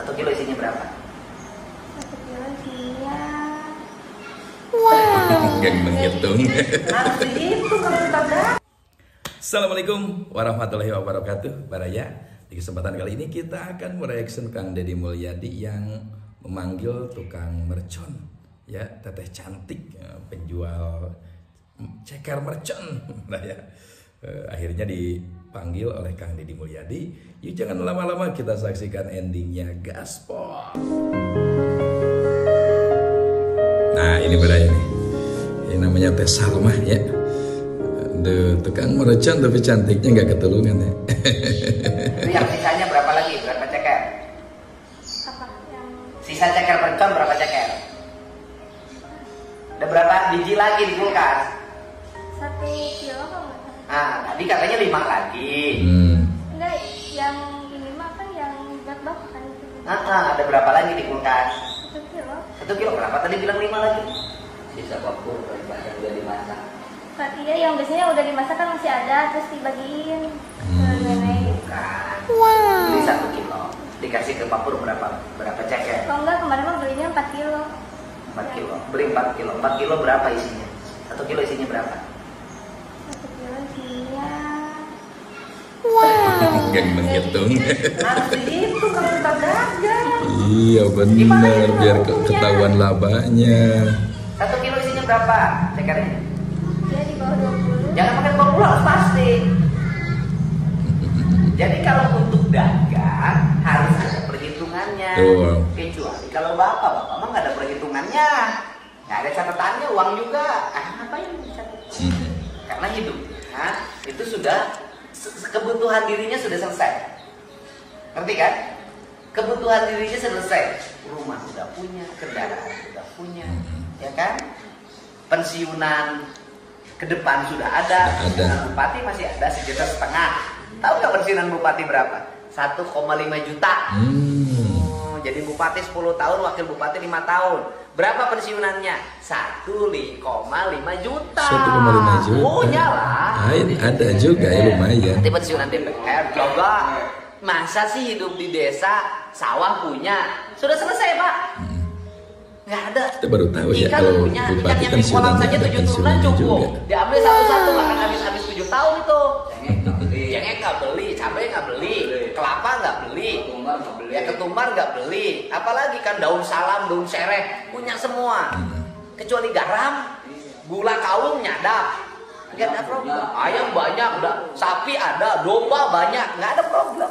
1 kilo isinya berapa? 1 kilo isinya. Gak menghitung. Harus dihitung kalau kita berapa. Assalamualaikum warahmatullahi wabarakatuh. Baraya, di kesempatan kali ini kita akan mereaction Kang Deddy Mulyadi yang memanggil tukang mercon, ya, teteh cantik, penjual ceker mercon. Nah ya, akhirnya dipanggil oleh Kang Deddy Mulyadi. Yuk jangan lama-lama, kita saksikan endingnya, gaspol. Nah ini Baraya nih, ini namanya Teh Salma ya. Aduh, tukang mercon tapi cantiknya nggak ketulungan ya. Itu yang sisanya berapa lagi? Berapa ceker? Apa yang Sisa ceker mercon berapa ceker? Ada berapa biji lagi di kulkas? 1 kilo kalau nggak salah. Nah, tadi katanya 5 lagi. Enggak, yang ini mah kan yang bak kan itu. Ada berapa lagi di kulkas? 1 kilo. 1 kilo, kenapa tadi bilang 5 lagi? Sisa bakul, banyak udah dimasak. Kan iya, yang biasanya udah dimasak kan masih ada, terus dibagiin ke nenek. Bukan. Beli 1 kilo, dikasih ke papur berapa ceker? Kalau enggak kemarin mah belinya 4 kilo. 4 kilo, beli 4 kilo. 4 kilo berapa isinya? 1 kilo isinya berapa? 1 kilo isinya. Gak menghitung. Harus dihitung kalau kita dagang. Iya benar, biar ketahuan labanya. 1 kilo isinya berapa cekernya? Dia di bawah 20. Jangan pakai 20 harus pasti. Jadi kalau untuk dagang harus ada perhitungannya. Betul. Kecuali kalau bapak mah nggak ada perhitungannya, nggak ada catatannya, uang juga. Ngapain catat? Karena hidupnya itu sudah kebutuhan dirinya sudah selesai. Ngerti kan? Kebutuhan dirinya selesai. Rumah sudah punya, kendaraan sudah punya, ya kan? Pensiunan ke depan sudah ada. Pensiunan bupati masih ada 1,5 juta. Tahu nggak pensiunan bupati berapa? 1,5 juta. Jadi bupati 10 tahun, wakil bupati 5 tahun. Berapa pensiunannya? 1,5 juta. 1,5 juta. Punya lah. Ada juga ya, lumayan. Nanti pensiunan DPR juga. Masa sih hidup di desa, sawah punya? Sudah selesai Pak. Nggak ada. Kita baru tahu ya, Ikan kalau punya, ikan bupati yang di kolam pensiunan saja ada 7 turunan pensiunannya cukup. juga. Diambil satu-satu, bahkan habis 7 tahun itu. Cengek nggak beli, cabai nggak beli, kelapa nggak beli, ya ketumbar nggak beli. Apalagi kan daun salam, daun sereh punya semua. Kecuali garam, gula kawung nyadap, nggak ada problem. Ayam banyak, sapi ada, domba banyak, nggak ada problem.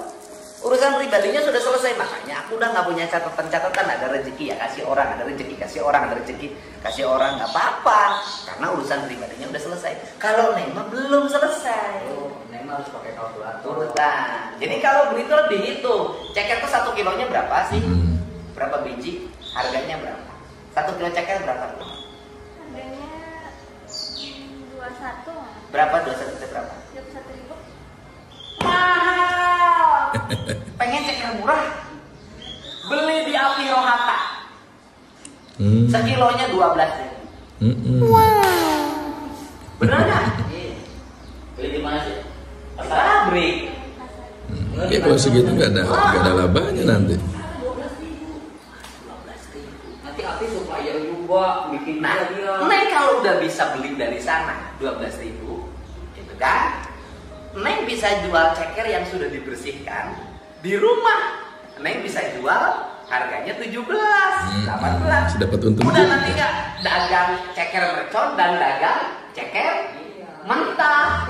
Urusan pribadinya sudah selesai, makanya aku udah nggak punya catatan-catatan. Ada rezeki ya kasih orang, ada rezeki kasih orang, ada rezeki kasih orang, nggak apa-apa, karena urusan pribadinya udah selesai. Kalau Neng mah belum selesai. Neng mah harus pakai kalkulator. Nah, jadi kalau beli itu dihitung. Ceker tuh 1 kilonya berapa sih? Berapa biji? Harganya berapa? 1 kilo ceker berapa? Harganya 21. Berapa? 21 itu berapa? 21.000. Mahal. Pengen ceker murah? Beli di Api Rohata. Sekilonya 12.000. Bener nggak? Beli di mana sih? Pabrik. Ya kalau segitu nggak ada labanya nanti. 12.000. Nanti Api supplier juga bikin. Nah, Neng kalau udah bisa beli dari sana 12.000, itu kan? Neng bisa jual ceker yang sudah dibersihkan di rumah. Neng bisa jual harganya 17, 18. Dapat untung Udah juga. nanti nggak dagang ceker mercon dan dagang ceker mentah.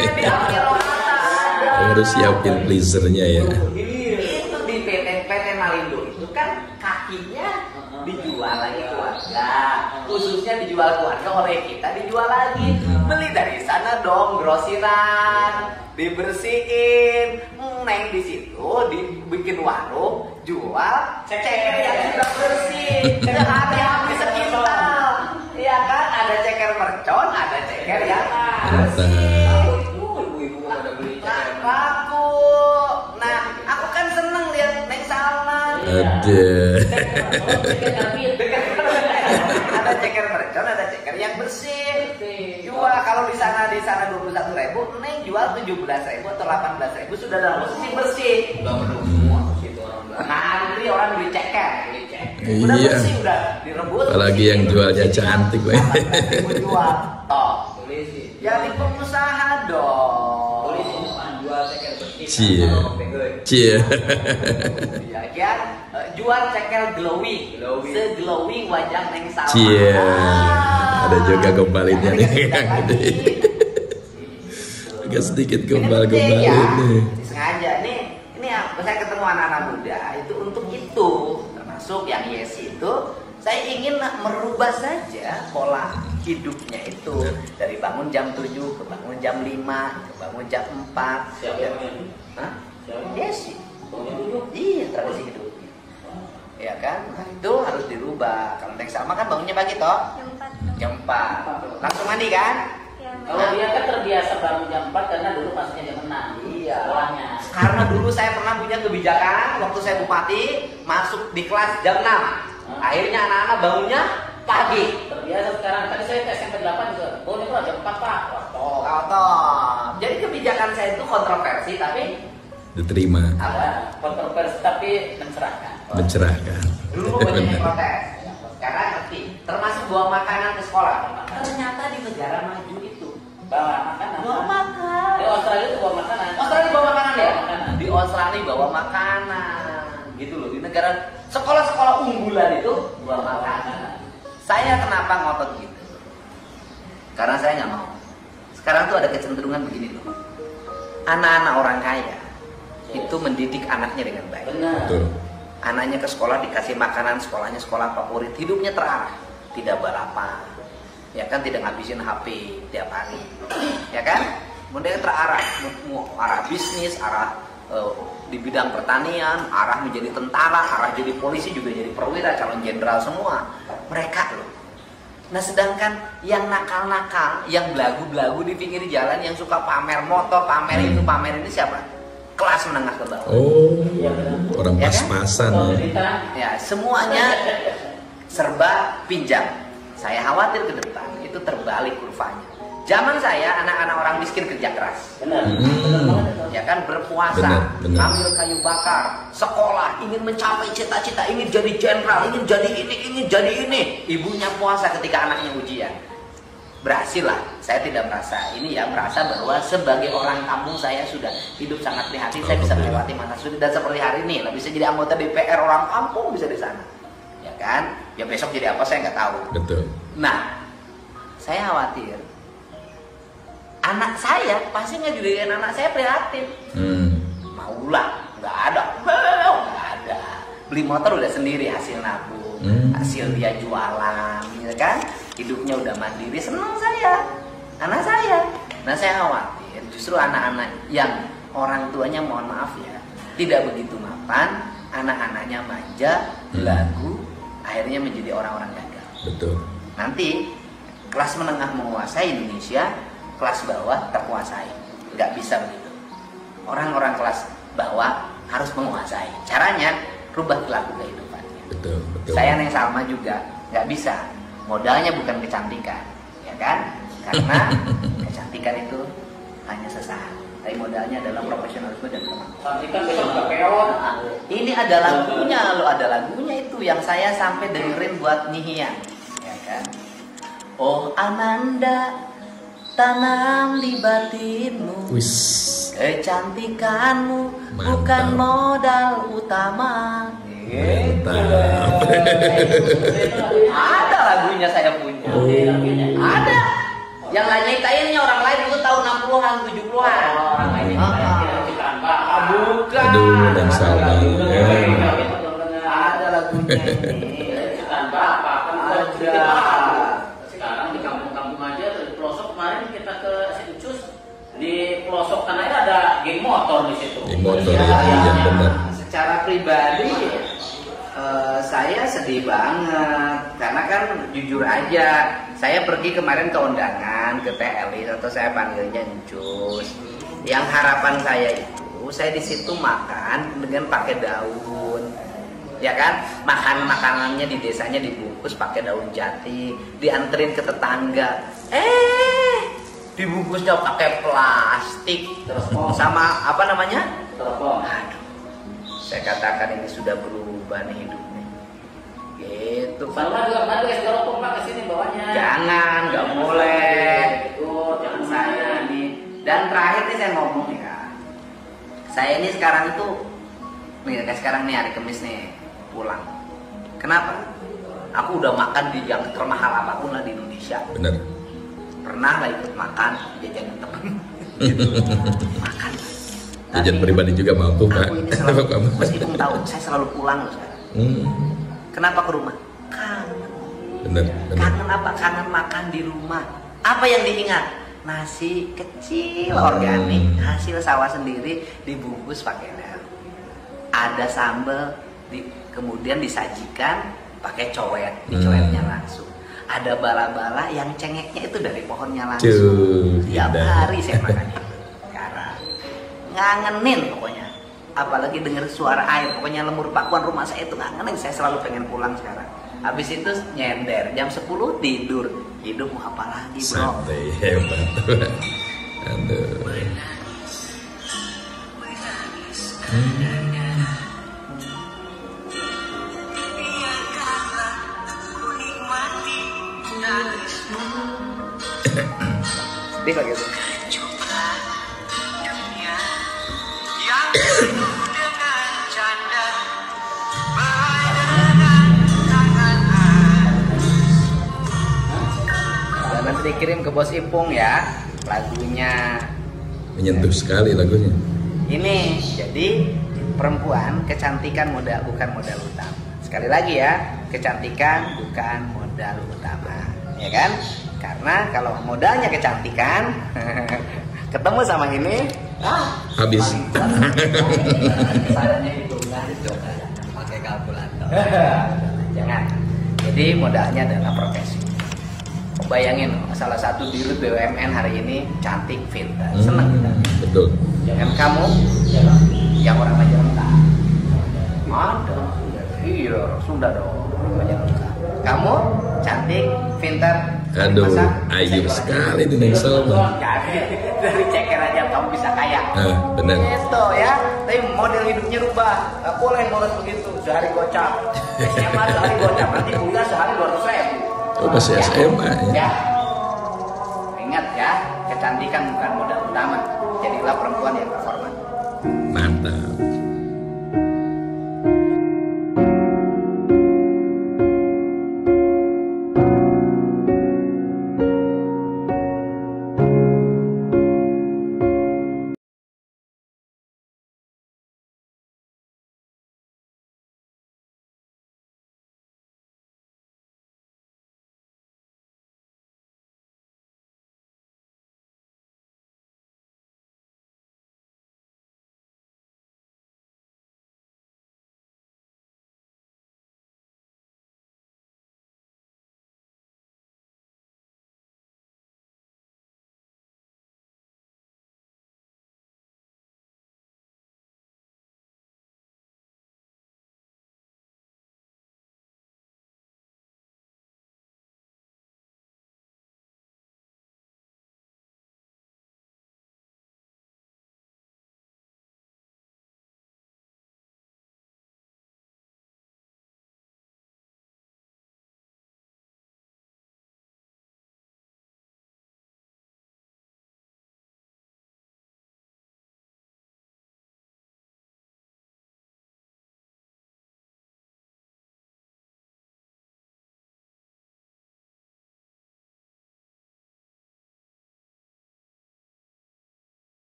Di Api Rohata ada. Harus siapin freezernya ya. Itu di PT Malindo itu kan kakinya dijual lagi keluarga, khususnya dijual keluarga, oleh kita dijual lagi. Beli dari sana dong, grosiran, dibersihin. Neng di situ dibikin warung, jual ceker yang sudah bersih, sehari-hari sekintal. Iya kan, ada ceker mercon, ada ceker yang bersih. Ibu-ibu pada beli ceker laku. Nah, aku kan seneng lihat Neng Salma. Ada. Ada ceker mercon, ada ceker yang bersih. gua kalau di sana 21.000, Neng jual 17.000 atau 18.000 sudah dalam posisi bersih. Udah penuh semua gitu orang bilang. Nah, orang beli ceker, udah Iya. bersih, udah direbus. Apalagi yang jualnya cantik, Bang. Jual, toh. Jadi pengusaha dong. Jual ceker bersih. Cie. Cie. Ya kan? Jual ceker glowing. Se-glowing wajah Neng Salma. Cie. Ada juga gombalinnya nih. Agak sedikit gombal-gombal ya, ini. sengaja nih, ini ya, saya ketemu anak-anak muda itu untuk itu, termasuk yang Yesi itu, saya ingin merubah saja pola hidupnya itu dari bangun jam 7 ke bangun jam 5 ke bangun jam 4. Siapa yang Hah? Yesi. Iya, tradisi hidupnya. Ya kan? Nah, itu harus dirubah. Kalau Neng Salma kan bangunnya pagi toh? Jam 4. Jam 4. Langsung mandi kan? Ya, Kalau dia kan terbiasa bangun jam 4 karena dulu masuknya jam 6. Iya. Sekolahnya. Karena dulu saya pernah punya kebijakan waktu saya bupati masuk di kelas jam 6. Akhirnya anak-anak bangunnya pagi. Terbiasa sekarang. Tadi saya ke SMP 8 juga. Oh, ini jam 4, Pak. Toh. Jadi kebijakan saya itu kontroversi tapi Diterima, Ada kontroversi tapi mencerahkan. mencerahkan. dulu banyak yang protes. Sekarang ngerti. Termasuk bawa makanan ke sekolah. Ternyata di negara maju itu Bawa makanan. bawa makan. Di Australia itu bawa makanan. Australia bawa makanan ya? Bawa makanan. Di Australia bawa makanan. Gitu loh. Di negara sekolah-sekolah unggulan itu bawa makanan. Saya kenapa ngotot gitu? Karena saya nggak mau. Sekarang tuh ada kecenderungan begini loh. Anak-anak orang kaya itu mendidik anaknya dengan baik. Benar. Betul. Anaknya ke sekolah dikasih makanan, sekolahnya sekolah favorit, hidupnya terarah, tidak balapan, ya kan, tidak ngabisin HP tiap hari, ya kan, kemudian terarah, mau arah bisnis, arah di bidang pertanian, arah menjadi tentara, arah jadi polisi, juga jadi perwira, calon jenderal semua, mereka loh. Nah sedangkan yang nakal-nakal, yang belagu-belagu di pinggir jalan, yang suka pamer motor, pamer itu, pamer ini siapa? Kelas menengah ke bawah. Oh, orang Ya kan? pas-pasan Kalau ya. cerita, Ya, semuanya serba pinjam. Saya khawatir ke depan itu terbalik kurvanya. Zaman saya anak-anak orang miskin kerja keras. benar. Hmm. Benar banget itu. Ya kan, berpuasa, Benar. ambil kayu bakar, sekolah, ingin mencapai cita-cita, ingin jadi jenderal, ingin jadi ini, ingin jadi ini. Ibunya puasa ketika anaknya ujian. Berhasil lah, saya tidak merasa ini ya, merasa bahwa sebagai orang kampung saya sudah hidup sangat prihatin, saya bisa melewati masa sulit, dan seperti hari ini lah bisa jadi anggota DPR orang kampung, bisa di sana, ya kan? Ya besok jadi apa saya nggak tahu. Betul. Nah, saya khawatir anak saya pasti nggak jadikan anak saya prihatin. Maulah, nggak ada, nggak ada. Beli motor udah sendiri, hasil nabung, hasil dia jualan, ya kan? Hidupnya udah mandiri, senang saya, anak saya. Nah saya khawatir justru anak-anak yang orang tuanya mohon maaf ya tidak begitu mapan, anak-anaknya manja, belagu, akhirnya menjadi orang-orang gagal. Betul. Nanti kelas menengah menguasai Indonesia, kelas bawah terkuasai. Nggak bisa begitu. Orang-orang kelas bawah harus menguasai. Caranya rubah perilaku kehidupannya. Betul. Betul. Saya Neng Salma juga nggak bisa. Modalnya bukan kecantikan, ya kan? Karena kecantikan itu hanya sesaat. Tapi modalnya adalah profesionalisme dan kemampuan. Tapi kan besok nggak peon. Ini ada lagunya loh, ada lagunya itu yang saya sampai dengerin buat nyihian, ya kan? Oh Amanda, tanam di batinmu Wis. kecantikanmu Mantap. bukan modal utama. Mantap. Ada lagunya saya punya. Ada. Yang lain nyiptainnya orang lain itu tahun 60-an, 70-an. Orang lain yang ciptaan Bapak. Bukan. Aduh, Neng Salma. Ada lagunya ini. Ciptaan Bapak kan Ada. sekarang di kampung-kampung aja di pelosok kemarin kita ke Ucus di pelosok tanahnya ada geng motor di situ. Geng motor, Ya, yang benar. secara pribadi saya sedih banget karena kan jujur aja saya pergi kemarin ke undangan ke TLI atau saya panggilnya Encus. Yang harapan saya itu saya di situ makan dengan pakai daun, ya kan, makanannya di desanya dibungkus pakai daun jati, dianterin ke tetangga. dibungkusnya pakai plastik, terus sama apa namanya? Telepon. Aduh, saya katakan ini sudah berubah nih hidupnya. Gitu. Salma juga pernah guys, telepon Pak ke sini bawahnya. Jangan, nggak boleh. Itu jangan Saya nih. Dan terakhir nih saya ngomong ya. Saya ini sekarang itu, nih kayak sekarang nih hari Kamis nih pulang. Kenapa? Aku udah makan di yang termahal apapun lah di Indonesia. Benar. Pernah lah ikut makan jajanan temen. Gitu. Makan. Jajan Tapi pribadi juga mampu Pak. Aku ini selalu, meskipun tahu saya selalu pulang loh sekarang. Kenapa ke rumah? Kangen. Benar, benar. Kangen apa? Kangen makan di rumah. Apa yang diingat? Nasi kecil organik, hasil sawah sendiri, dibungkus pakai daun. Ada sambal, kemudian disajikan pakai cowet, dicoetnya langsung. Ada bala-bala yang cengeknya itu dari pohonnya langsung. Tiap hari saya makan itu. Sekarang ngangenin pokoknya. Apalagi dengar suara air, pokoknya lemur pakuan rumah saya itu ngangenin. Saya selalu pengen pulang sekarang. Habis itu nyender, jam 10 tidur. Hidup mau apa lagi bro? Santai, hebat. Aduh. Sedih lagi tuh. Nanti dikirim ke Bos Ipung ya lagunya. Menyentuh sekali lagunya. Ini jadi perempuan kecantikan modal bukan modal utama. Sekali lagi ya, kecantikan bukan modal utama, ya kan? Karena kalau modalnya kecantikan, ketemu sama ini, Habis. Caranya itu pakai kalkulator. Jangan. Jadi modalnya adalah profesi. Bayangin salah satu dirut BUMN hari ini cantik, fit, seneng kita. Betul. Jangan kamu, yang orang Majalengka. Ada. Iya, Sunda dong. Orang Majalengka. Kamu cantik, pintar. Aduh, ayu sekali di Nexel. Jadi dari ceker aja kamu bisa kaya. Benar. Itu ya. Tapi model hidupnya rubah. Gak boleh boros begitu. Sehari gocap. SMA sehari gocap. Nanti kuliah sehari 200.000. Oh masih SMA ya? Ya. Ingat ya, kecantikan bukan modal utama. Jadilah perempuan yang